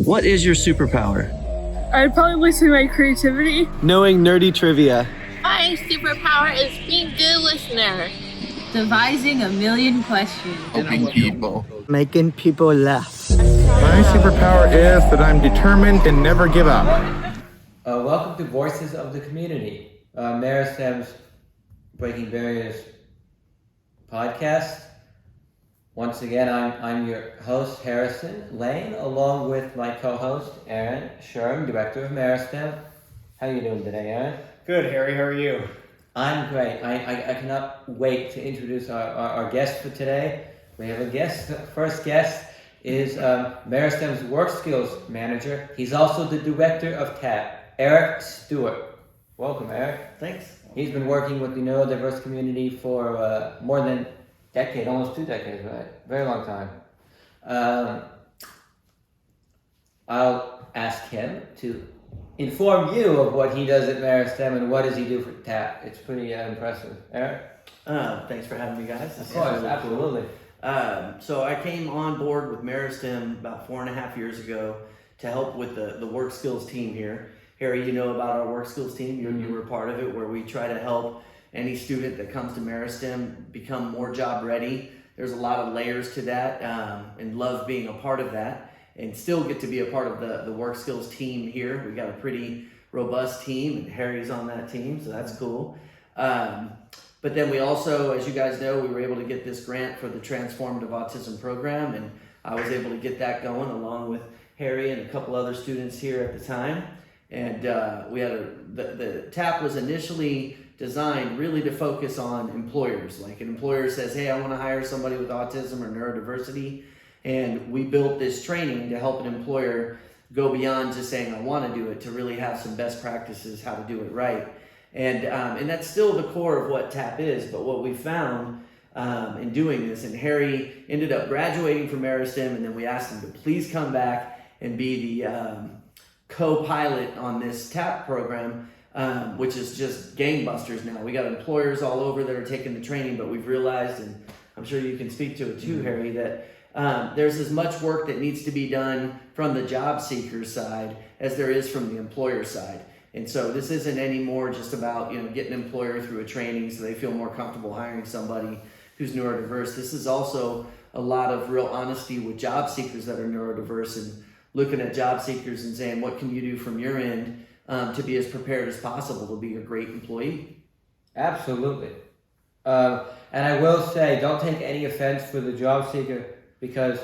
What is your superpower? I'd probably say my creativity. Knowing nerdy trivia. My superpower is being a good listener. Devising a million questions. Helping people. Making people laugh. My superpower is that I'm determined and never give up. Welcome to Voices of the Community, Meristem's Breaking Barriers podcast. Once again, I'm your host, Harrison Lane, along with my co-host, Erin Sherm, Director of Meristem. How are you doing today, Erin? Good, Harry. How are you? I'm great. I cannot wait to introduce our guest for today. We have a guest. The first guest is Meristem's Work Skills Manager. He's also the Director of TAP, Eric Steward. Welcome, Eric. Thanks. He's been working with the Neurodiverse community for more than a decade, almost 2 decades, right? Very long time. I'll ask him to inform you of what he does at Meristem and what does he do for TAP. It's pretty impressive. Eric? Thanks for having me, guys. Of course, absolutely. So I came on board with Meristem about 4.5 years ago to help with the work skills team here. Harry, you know about our work skills team. You were part of it, where we try to help any student that comes to Meristem become more job ready. There's a lot of layers to that, and love being a part of that, and still get to be a part of the work skills team here. We got a pretty robust team, and Harry's on that team, so that's cool. But then we also, as you guys know, we were able to get this grant for the Transformative Autism Program, and I was able to get that going along with Harry and a couple other students here at the time. And we had the TAP was initially designed really to focus on employers. Like an employer says, hey, I want to hire somebody with autism or neurodiversity. And we built this training to help an employer go beyond just saying, I want to do it, to really have some best practices, how to do it right. And that's still the core of what TAP is. But what we found in doing this, and Harry ended up graduating from Meristem, and then we asked him to please come back and be the co-pilot on this TAP program, which is just gangbusters now. We got employers all over that are taking the training, but we've realized, and I'm sure you can speak to it too, Harry, that there's as much work that needs to be done from the job seeker side as there is from the employer side. And so this isn't anymore just about getting an employer through a training so they feel more comfortable hiring somebody who's neurodiverse. This is also a lot of real honesty with job seekers that are neurodiverse, and looking at job seekers and saying, what can you do from your end to be as prepared as possible to be a great employee? Absolutely. And I will say, don't take any offense for the job seeker, because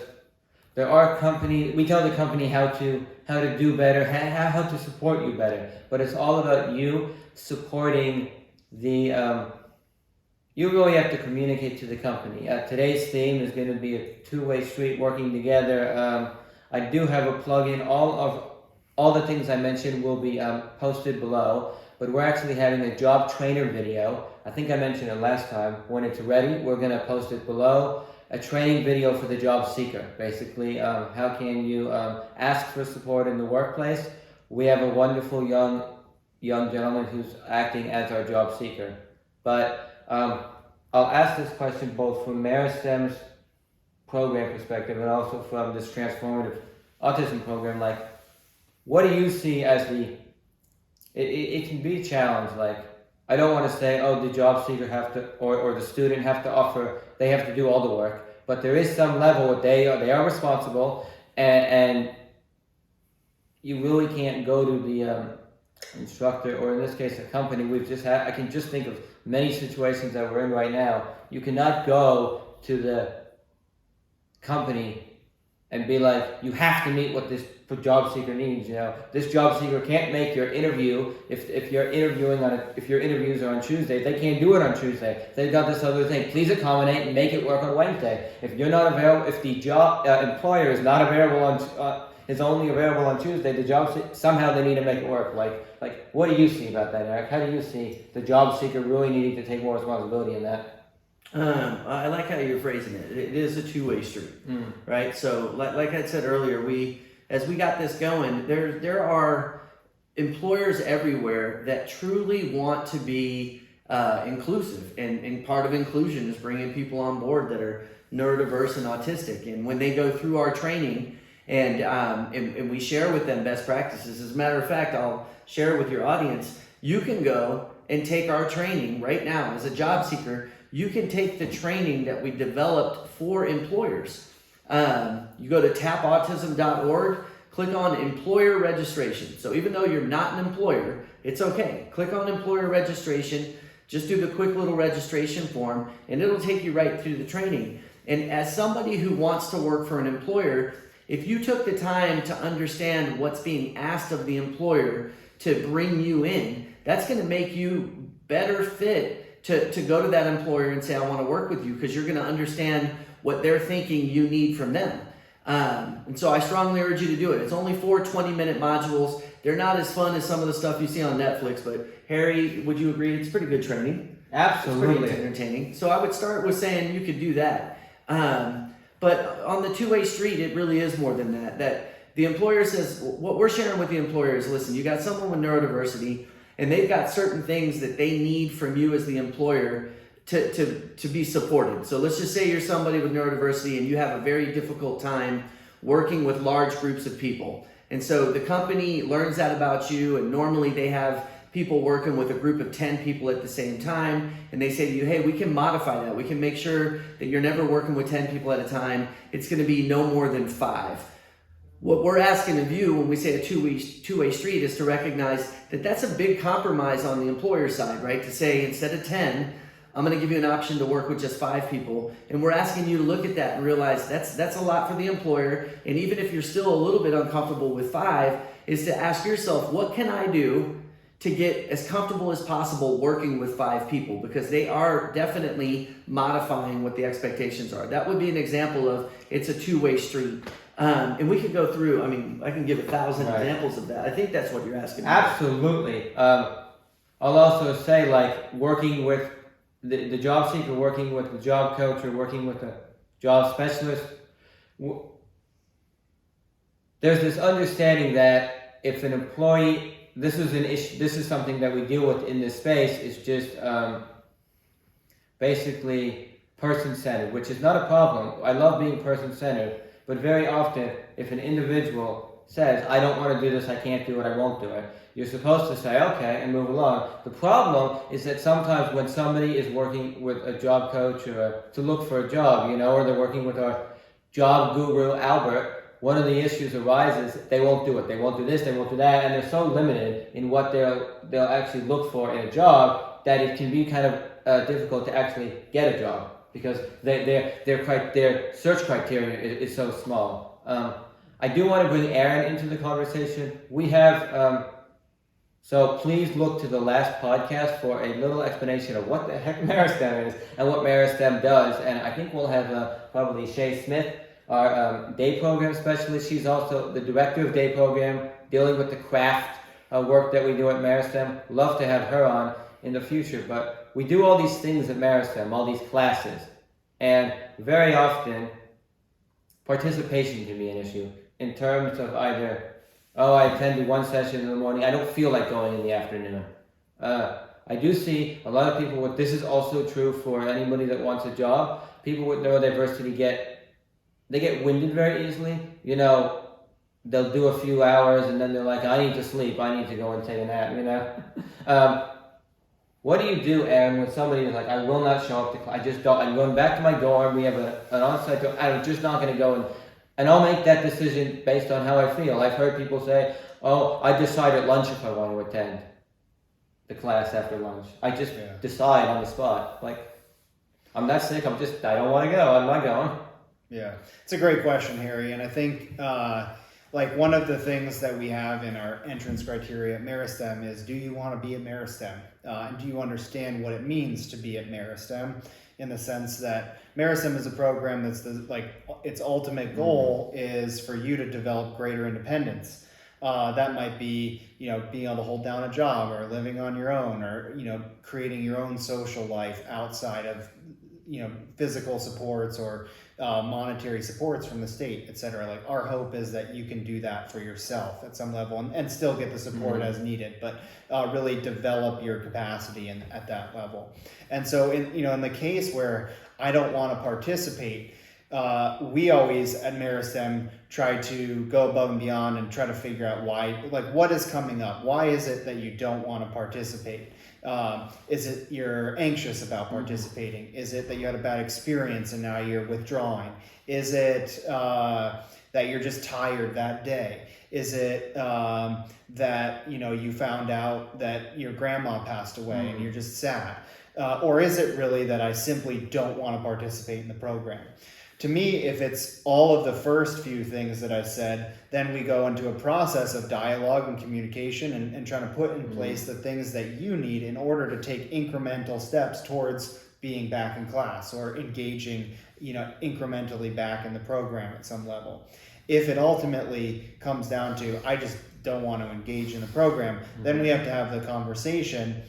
there are companies, we tell the company how to do better, how to support you better, but it's all about you supporting the, you really have to communicate to the company. Today's theme is going to be a two-way street, working together. I do have a plug-in. All the things I mentioned will be posted below, but we're actually having a job trainer video. I think I mentioned it last time. When it's ready, we're going to post it below. A training video for the job seeker, basically. How can you ask for support in the workplace? We have a wonderful young gentleman who's acting as our job seeker. But I'll ask this question both from Meristem's program perspective and also from this Transformative Autism Program. Like, what do you see as it can be a challenge. Like, I don't want to say, oh, the job seeker have to, or the student have to offer, they have to do all the work, but there is some level where they are responsible, and you really can't go to the instructor, or in this case, a company. I can just think of many situations that we're in right now. You cannot go to the company and be like, you have to meet what this job seeker needs. This job seeker can't make your interview if your interviews are on Tuesday. They can't do it on Tuesday. They've got this other thing. Please accommodate and make it work on Wednesday. If you're not available, if the job employer is not available is only available on Tuesday, the job somehow they need to make it work. Like, what do you see about that, Eric? How do you see the job seeker really needing to take more responsibility in that? I like how you're phrasing it. It is a two-way street, right? So, like I said earlier, as we got this going, there are employers everywhere that truly want to be inclusive, and part of inclusion is bringing people on board that are neurodiverse and autistic. And when they go through our training And we share with them best practices. As a matter of fact, I'll share with your audience, you can go and take our training right now as a job seeker. You can take the training that we developed for employers. You go to tapautism.org, click on employer registration. So even though you're not an employer, it's okay. Click on employer registration, just do the quick little registration form, and it'll take you right through the training. And as somebody who wants to work for an employer, if you took the time to understand what's being asked of the employer to bring you in, that's going to make you better fit to go to that employer and say, I want to work with you, because you're going to understand what they're thinking you need from them. And so I strongly urge you to do it. It's only 4 20-minute modules. They're not as fun as some of the stuff you see on Netflix, but Harry, would you agree? It's pretty good training. Absolutely. It's pretty entertaining. So I would start with saying you could do that. But on the two-way street, it really is more than that. That the employer says, what we're sharing with the employer is, listen, you got someone with neurodiversity, and they've got certain things that they need from you as the employer to be supported. So let's just say you're somebody with neurodiversity and you have a very difficult time working with large groups of people. And so the company learns that about you, and normally they have people working with a group of 10 people at the same time, and they say to you, hey, we can modify that. We can make sure that you're never working with 10 people at a time. It's going to be no more than 5. What we're asking of you when we say a two-way street is to recognize that that's a big compromise on the employer side, right? To say, instead of 10, I'm going to give you an option to work with just 5 people. And we're asking you to look at that and realize that's a lot for the employer. And even if you're still a little bit uncomfortable with 5, is to ask yourself, what can I do to get as comfortable as possible working with 5 people? Because they are definitely modifying what the expectations are. That would be an example of it's a two-way street. And we could go through, I mean, I can give 1,000 examples of that. I think that's what you're asking. Absolutely. I'll also say, like, working with the job seeker, working with the job coach, or working with a job specialist, there's this understanding that if an employee, this is an issue, this is something that we deal with in this space, is just basically person-centered, which is not a problem. I love being person-centered, but very often if an individual says, I don't want to do this, I can't do it, I won't do it, you're supposed to say, okay, and move along. The problem is that sometimes when somebody is working with a job coach or to look for a job, or they're working with our job guru, Albert, one of the issues arises, they won't do it. They won't do this, they won't do that, and they're so limited in what they'll actually look for in a job that it can be kind of difficult to actually get a job, because their search criteria is so small. I do want to bring Erin into the conversation. We have, so please look to the last podcast for a little explanation of what the heck Meristem is and what Meristem does. And I think we'll have probably Shay Smith, our day program specialist. She's also the director of day program, dealing with the craft work that we do at Meristem. Love to have her on in the future. But we do all these things at Meristem, all these classes. And very often, participation can be an issue in terms of either, I attended one session in the morning, I don't feel like going in the afternoon. I do see a lot of people with, this is also true for anybody that wants a job, people with neurodiversity get winded very easily. They'll do a few hours and then they're like, I need to sleep, I need to go and take a nap, What do you do, Erin, when somebody is like, I will not show up to class, I just don't, I'm going back to my dorm, we have an on-site dorm, I'm just not going to go, and I'll make that decision based on how I feel. I've heard people say, I decide at lunch if I want to attend the class after lunch. I just decide on the spot. Like, I'm not sick, I don't want to go, I'm not going. Yeah, it's a great question, Harry, and I think one of the things that we have in our entrance criteria at Meristem is, do you want to be at Meristem? And do you understand what it means to be at Meristem? In the sense that Meristem is a program that's its ultimate goal is for you to develop greater independence. That might be, being able to hold down a job, or living on your own, or, creating your own social life outside of, physical supports or monetary supports from the state, etc. Like, our hope is that you can do that for yourself at some level and still get the support as needed, but really develop your capacity at that level. And so in the case where I don't want to participate, we always at Meristem try to go above and beyond and try to figure out why, like what is coming up? Why is it that you don't want to participate? Is it you're anxious about participating? Is it that you had a bad experience and now you're withdrawing? Is it that you're just tired that day? Is it that you found out that your grandma passed away and you're just sad? Or is it really that I simply don't want to participate in the program? To me, if it's all of the first few things that I said, then we go into a process of dialogue and communication and trying to put in place the things that you need in order to take incremental steps towards being back in class or engaging, incrementally back in the program at some level. If it ultimately comes down to, I just don't want to engage in the program, then we have to have the conversation,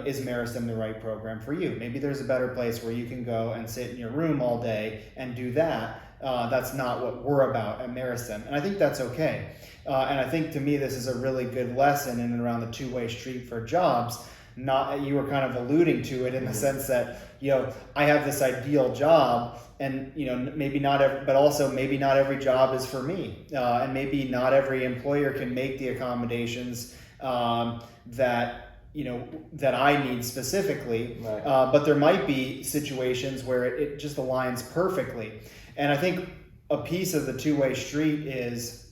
is Meristem the right program for you? Maybe there's a better place where you can go and sit in your room all day and do that. That's not what we're about at Meristem. And I think that's okay. And I think to me, this is a really good lesson in and around the two-way street for jobs. You were kind of alluding to it in the sense that, I have this ideal job and, maybe not every, but also maybe not every job is for me. And maybe not every employer can make the accommodations that I need specifically, right. But there might be situations where it just aligns perfectly. And I think a piece of the two-way street is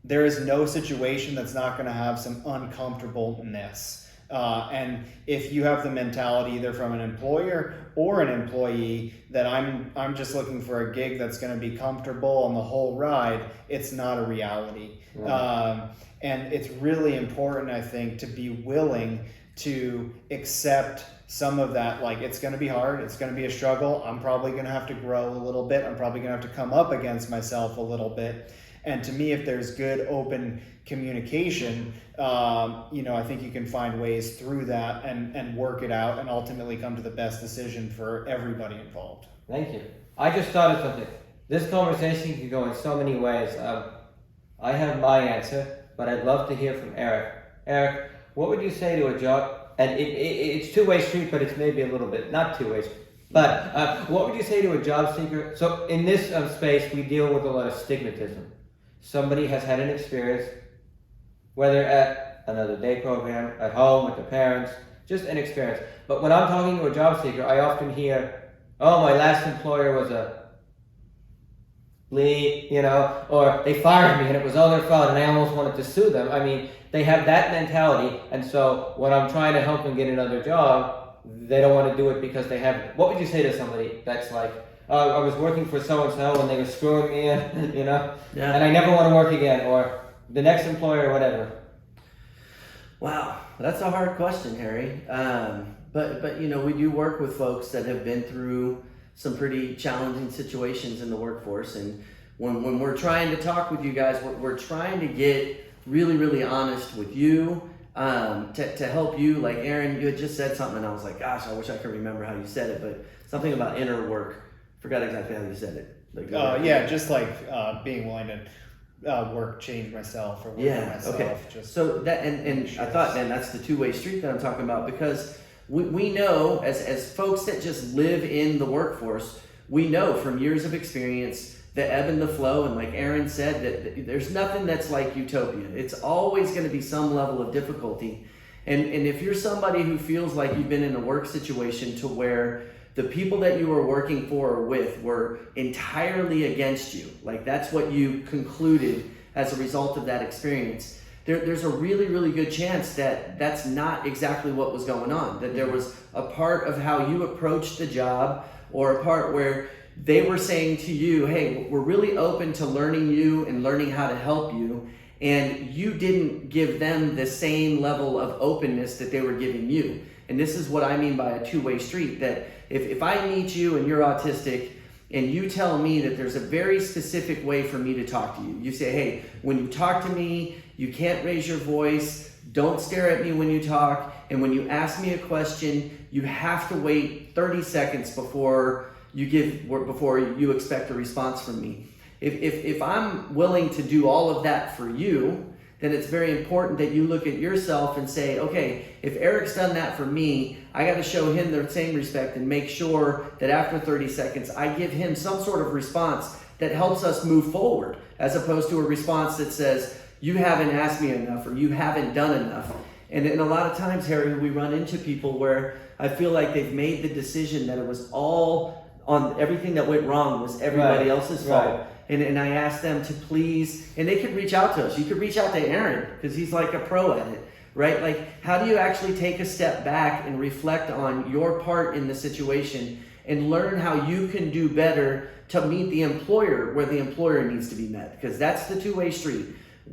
there is no situation that's not going to have some uncomfortableness. And if you have the mentality either from an employer or an employee that I'm just looking for a gig that's going to be comfortable on the whole ride, it's not a reality. Right. And it's really important, I think, to be willing to accept some of that. Like, it's going to be hard. It's going to be a struggle. I'm probably going to have to grow a little bit. I'm probably going to have to come up against myself a little bit. And to me, if there's good, open communication, I think you can find ways through that and work it out and ultimately come to the best decision for everybody involved. Thank you. I just thought of something. This conversation could go in so many ways. I have my answer, but I'd love to hear from Eric. Eric, what would you say to a job, and it's two-way street, but it's maybe a little bit, not two-way street, but what would you say to a job seeker? So in this space, we deal with a lot of stigmatism. Somebody has had an experience, whether at another day program, at home, with their parents, just an experience. But when I'm talking to a job seeker, I often hear, oh, my last employer was a bleep, or they fired me and it was all their fault and I almost wanted to sue them. I mean, they have that mentality, and so when I'm trying to help them get another job, they don't want to do it because they have. What would you say to somebody that's like, I was working for so-and-so and they were screwing me in, and I never want to work again, or the next employer or whatever? Wow, that's a hard question, Harry. But we do work with folks that have been through some pretty challenging situations in the workforce, and when we're trying to talk with you guys, we're trying to get really, really honest with you, to help you. Like Erin, you had just said something and I was like, gosh, I wish I could remember how you said it, but something about inner work. Forgot exactly how you said it. Like, just like being willing to change myself or work on myself. Okay. Just so that and I thought, man, that's the two-way street that I'm talking about, because we know as folks that just live in the workforce, we know from years of experience the ebb and the flow, and like Erin said, that there's nothing that's like utopia. It's always going to be some level of difficulty. And if you're somebody who feels like you've been in a work situation to where the people that you were working for or with were entirely against you, like that's what you concluded as a result of that experience, there's a really, really good chance that that's not exactly what was going on, that there was a part of how you approached the job, or a part where they were saying to you, hey, we're really open to learning you and learning how to help you, and you didn't give them the same level of openness that they were giving you. And this is what I mean by a two-way street, that if I meet you and you're autistic and you tell me that there's a very specific way for me to talk to you. You say, hey, when you talk to me, you can't raise your voice, don't stare at me when you talk, and when you ask me a question, you have to wait 30 seconds before you expect a response from me. If I'm willing to do all of that for you, then it's very important that you look at yourself and say, okay, if Eric's done that for me, I got to show him the same respect and make sure that after 30 seconds, I give him some sort of response that helps us move forward, as opposed to a response that says, you haven't asked me enough or you haven't done enough. And a lot of times, Harry, we run into people where I feel like they've made the decision that it was all on everything that went wrong was everybody else's fault. And I asked them to please, and they could reach out to us. You could reach out to Aaron because he's like a pro at it, right? Like, how do you actually take a step back and reflect on your part in the situation and learn how you can do better to meet the employer where the employer needs to be met? Because that's the two-way street.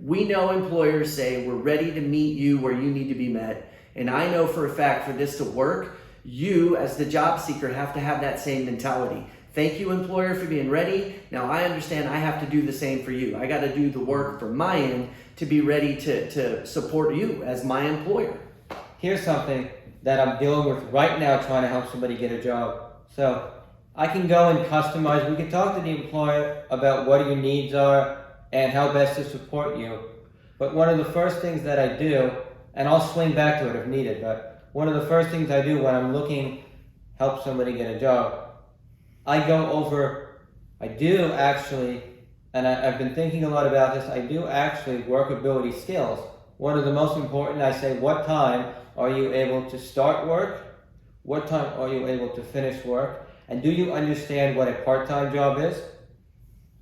We know employers say, we're ready to meet you where you need to be met. And I know for a fact, for this to work, you as the job seeker have to have that same mentality. Thank you, employer, for being ready. Now I understand I have to do the same for you. I got to do the work from my end to be ready to support you as my employer. Here's something that I'm dealing with right now trying to help somebody get a job. So I can go and customize. We can talk to the employer about what your needs are and how best to support you. But one of the first things that I do, and I'll swing back to it if needed, but one of the first things I do when I'm looking help somebody get a job, I do actually, and I've been thinking a lot about this, I do actually workability skills. One of the most important, I say, what time are you able to start work? What time are you able to finish work? And do you understand what a part-time job is?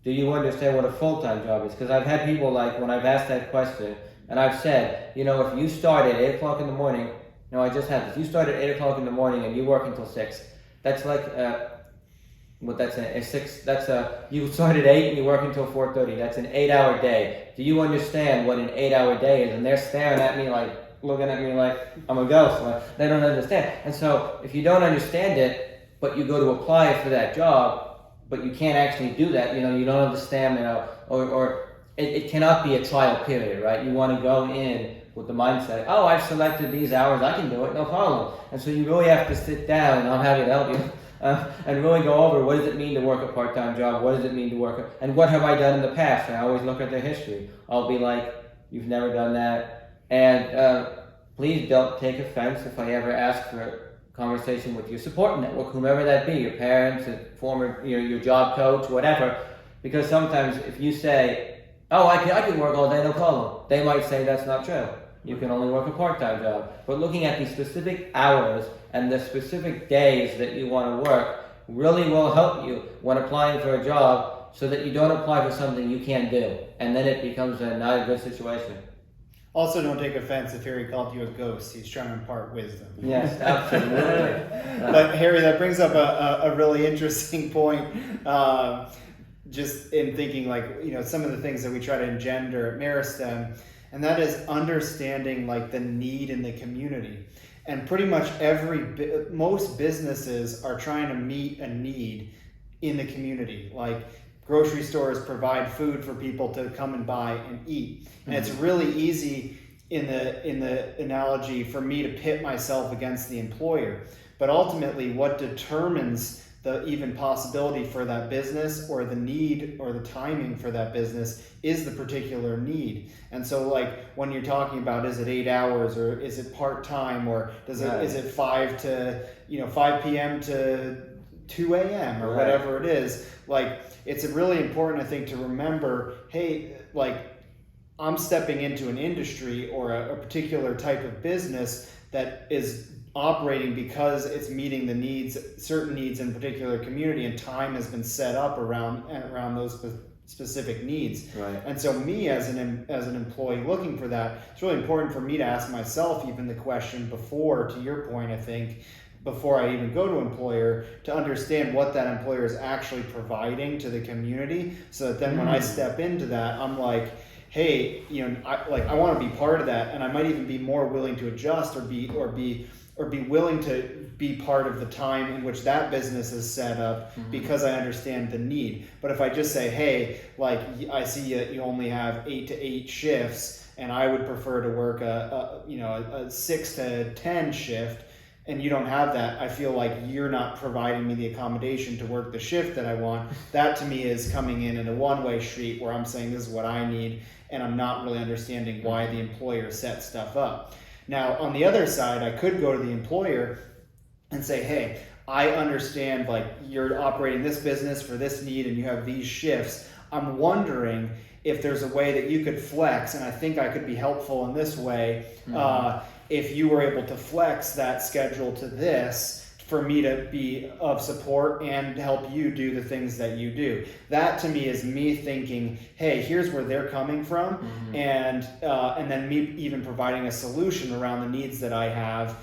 Do you understand what a full-time job is? Because I've had people, like, when I've asked that question, and I've said, if you start at 8 o'clock in the morning, I just had this, you start at 8 o'clock in the morning and you work until 6, that's like, you start at 8 and you work until 4:30. That's an 8-hour day. Do you understand what an 8-hour day is? And they're staring at me like, looking at me like I'm a ghost. Like, they don't understand. And so if you don't understand it, but you go to apply for that job, but you can't actually do that, you don't understand, or it cannot be a trial period, right? You want to go in with the mindset, oh, I've selected these hours, I can do it, no problem. And so you really have to sit down, and I'm happy to help you, and really go over what does it mean to work a part-time job, what does it mean to work, and what have I done in the past? And I always look at their history. I'll be like, you've never done that. And please don't take offense if I ever ask for a conversation with your support network, whomever that be, your parents, a former, your job coach, whatever. Because sometimes if you say, oh, I can work all day, no problem, they might say that's not true. You can only work a part-time job. But looking at the specific hours and the specific days that you want to work really will help you when applying for a job, so that you don't apply for something you can't do. And then it becomes not a good situation. Also, don't take offense if Harry called you a ghost. He's trying to impart wisdom. Yes, absolutely. But Harry, that brings up a really interesting point. Just in thinking, some of the things that we try to engender at Meristem, and that is understanding the need in the community. And pretty much most businesses are trying to meet a need in the community. Like grocery stores provide food for people to come and buy and eat. And it's really easy in the analogy for me to pit myself against the employer. But ultimately, what determines the even possibility for that business, or the need or the timing for that business, is the particular need. And so when you're talking about, is it 8 hours, or is it part-time, or is it 5 p.m. to 2 a.m. or whatever it is. It's really important, I think, to remember, hey, I'm stepping into an industry or a particular type of business that is operating because it's meeting the needs, certain needs in a particular community, and time has been set up around those specific needs. Right. And so me as an employee looking for that, it's really important for me to ask myself even the question before, to your point, I think, before I even go to employer, to understand what that employer is actually providing to the community, so that then when I step into that, I'm like, hey, I want to be part of that, and I might even be more willing to adjust or be willing to be part of the time in which that business is set up, because I understand the need. But if I just say, hey, I see you only have 8 to 8 shifts, and I would prefer to work a 6 to 10 shift, and you don't have that, I feel like you're not providing me the accommodation to work the shift that I want. That to me is coming in a one-way street where I'm saying this is what I need, and I'm not really understanding why the employer set stuff up. Now, on the other side, I could go to the employer and say, hey, I understand like you're operating this business for this need and you have these shifts. I'm wondering if there's a way that you could flex, and I think I could be helpful in this way, if you were able to flex that schedule to this for me to be of support and help you do the things that you do. That to me is me thinking, hey, here's where they're coming from, and then me even providing a solution around the needs that I have.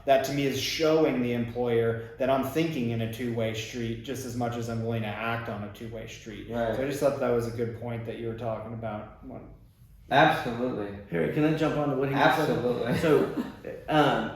That to me is showing the employer that I'm thinking in a two-way street just as much as I'm willing to act on a two-way street. Right. So I just thought that was a good point that you were talking about. Absolutely. Harry, can I jump on to what he said? Absolutely. So,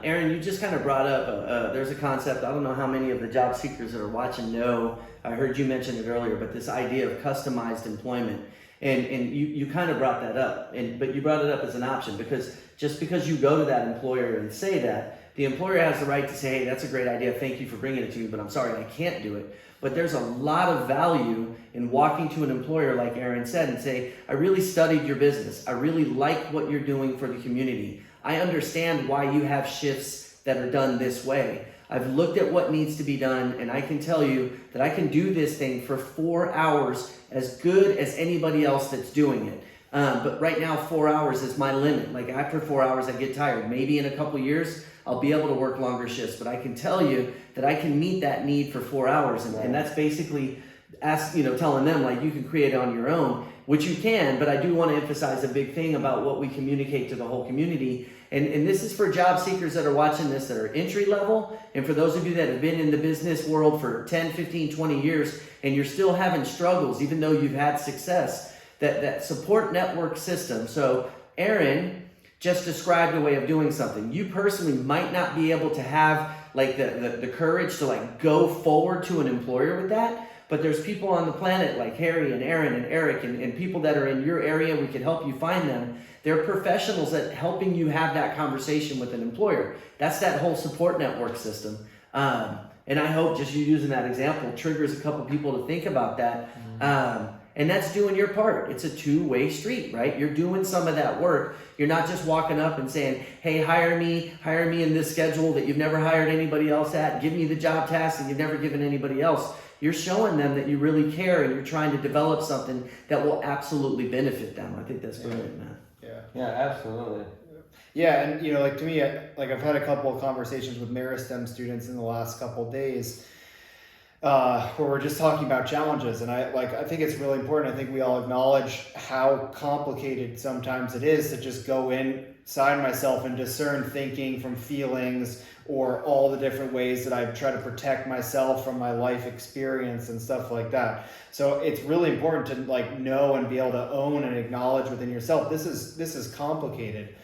Erin, you just kind of brought up, there's a concept, I don't know how many of the job seekers that are watching know, I heard you mention it earlier, but this idea of customized employment. And you kind of brought that up, but you brought it up as an option, because just because you go to that employer and say that, the employer has the right to say, hey, that's a great idea, thank you for bringing it to me, but I'm sorry, I can't do it. But there's a lot of value in walking to an employer, like Erin said, and say, I really studied your business. I really like what you're doing for the community. I understand why you have shifts that are done this way. I've looked at what needs to be done, and I can tell you that I can do this thing for 4 hours as good as anybody else that's doing it. But right now, 4 hours is my limit. Like after 4 hours, I get tired. Maybe in a couple years, I'll be able to work longer shifts, but I can tell you that I can meet that need for 4 hours. And that's basically telling them like you can create it on your own, which you can, but I do want to emphasize a big thing about what we communicate to the whole community. And this is for job seekers that are watching this that are entry level, and for those of you that have been in the business world for 10, 15, 20 years, and you're still having struggles, even though you've had success, that support network system. So Erin just described a way of doing something. You personally might not be able to have like the courage to like go forward to an employer with that, but there's people on the planet like Harry and Erin and Eric and people that are in your area. We can help you find them. They're professionals at helping you have that conversation with an employer. That's that whole support network system. And I hope just you using that example triggers a couple people to think about that. And that's doing your part. It's a two-way street, right? You're doing some of that work. You're not just walking up and saying, hey, hire me in this schedule that you've never hired anybody else at. Give me the job tasks that you've never given anybody else. You're showing them that you really care and you're trying to develop something that will absolutely benefit them. I think that's brilliant, man. Yeah, absolutely. Yeah, and like to me, I've had a couple of conversations with Meristem students in the last couple of days, where we're just talking about challenges, and I think it's really important. I think we all acknowledge how complicated sometimes it is to just go inside myself and discern thinking from feelings, or all the different ways that I try to protect myself from my life experience and stuff like that. So it's really important to know and be able to own and acknowledge within yourself, this is complicated.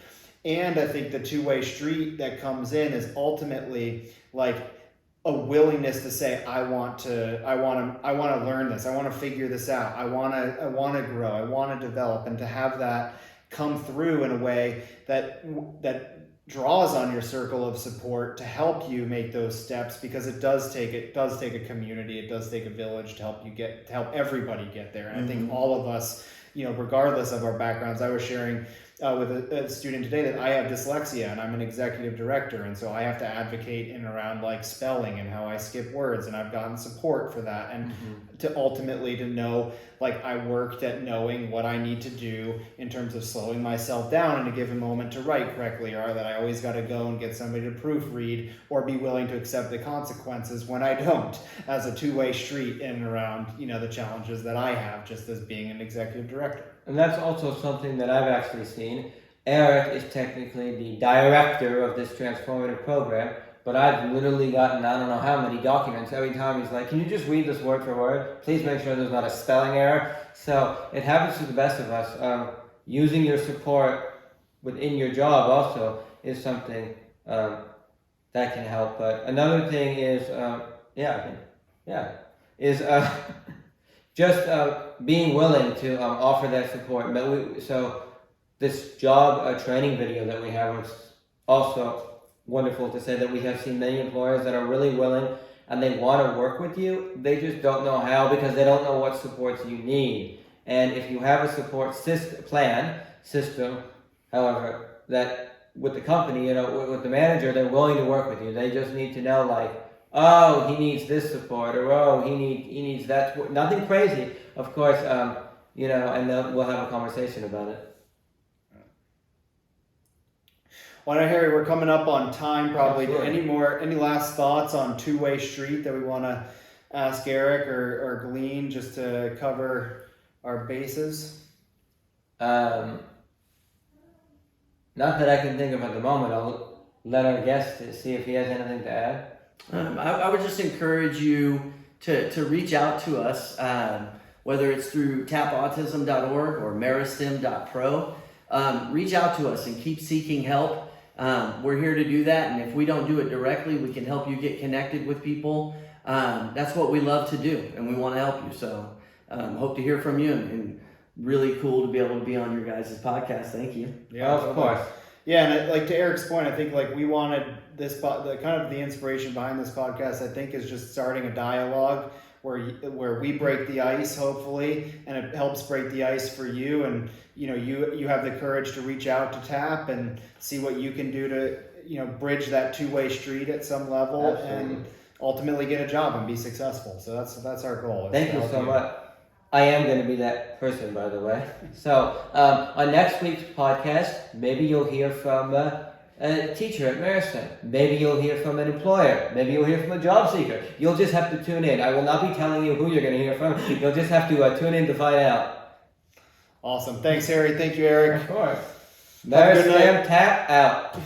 And I think the two-way street that comes in is ultimately a willingness to say, I want to learn this. I want to figure this out. I want to grow. I want to develop, and to have that come through in a way that draws on your circle of support to help you make those steps, because it does take a community. It does take a village to help everybody get there. And I think all of us, regardless of our backgrounds, I was sharing with a student today that I have dyslexia and I'm an executive director, and so I have to advocate in around spelling and how I skip words, and I've gotten support for that, and to ultimately to know I worked at knowing what I need to do in terms of slowing myself down and to give a moment to write correctly, or that I always got to go and get somebody to proofread or be willing to accept the consequences when I don't, as a two-way street in and around the challenges that I have just as being an executive director. And that's also something that I've actually seen. Eric is technically the director of this transformative program, but I've literally gotten I don't know how many documents. Every time he's like, can you just read this word for word? Please make sure there's not a spelling error. So it happens to the best of us. Using your support within your job also is something that can help. But another thing is, just being willing to offer that support. So this job training video that we have was also wonderful to say that we have seen many employers that are really willing and they want to work with you. They just don't know how because they don't know what supports you need. And if you have a support system, however, that with the company, with the manager, they're willing to work with you. They just need to know, like, oh, he needs this support, or oh, he needs that. Nothing crazy, of course. And then we'll have a conversation about it. Well, now, Harry, we're coming up on time probably. Absolutely. Any last thoughts on two-way street that we want to ask Eric or Glean just to cover our bases? Not that I can think of at the moment. I'll let our guest see if he has anything to add. I would just encourage you to reach out to us, whether it's through tapautism.org or meristem.pro. Reach out to us and keep seeking help. We're here to do that, and if we don't do it directly, we can help you get connected with people. That's what we love to do, and we want to help you. So hope to hear from you, and really cool to be able to be on your guys' podcast. Thank you. Yeah, of course. Yeah, and like to Eric's point, I think like we wanted this, the kind of the inspiration behind this podcast, I think, is just starting a dialogue where we break the ice, hopefully, and it helps break the ice for you, and you have the courage to reach out to TAP and see what you can do to bridge that two-way street at some level. Absolutely. And ultimately get a job and be successful. So that's our goal. Thank you so much. I am going to be that person, by the way. So on next week's podcast, maybe you'll hear from a teacher at Meristem. Maybe you'll hear from an employer. Maybe you'll hear from a job seeker. You'll just have to tune in. I will not be telling you who you're going to hear from. You'll just have to tune in to find out. Awesome. Thanks, Harry. Thank you, Eric. Of course. Meristem, tap out.